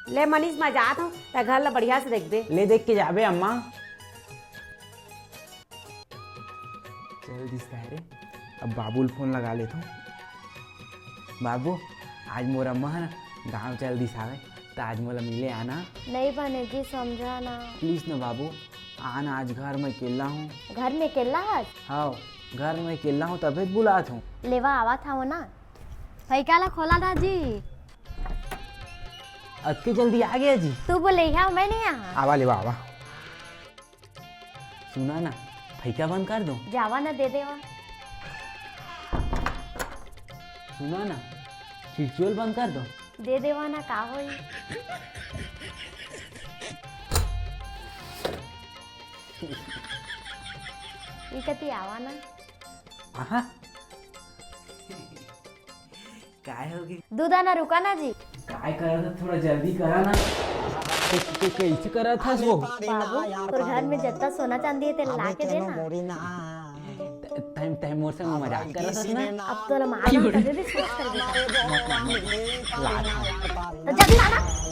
ले मनीष मैं जात हूँ त घर ला बढ़िया से देख दे। ले देख के जाबे अम्मा। चल दिसता है रे, अब बाबू फोन लगा लेता हूँ। बाबू आज मोर अम्मा है ना गाँव चल दिसावे तो आज मोला मिले आना। नहीं बने जी, समझा ना। प्लीज ना बाबू आना, आज घर में अकेला हूँ। घर में अकेला है? हाँ घर में अकेला हूँ तभी बुलात हूँ। लेवा आवा था वो ना फैकाला खोला था जी। अतके जल्दी आ गया जी। तू बोले यहाँ मैं नहीं यहाँ। आवा लेवा आवा। सुना ना फैका बंद कर दो। जावा ना दे देवा। सुना ना खिड़की बंद कर दो। दे देवा ना का होई। इकती आवा ना। आहा काय होगी? दूध आना रुका ना जी। काय करा था, थोड़ा जल्दी करा ना। कैसे करा था वो? बाबू तो घर में जितना सोना चांदी है तेल ला के देना। टाइम मोर से मजाक कर रहा था ना। अब तो मार कर दे, सोच कर दे। तो जल्दी लाना।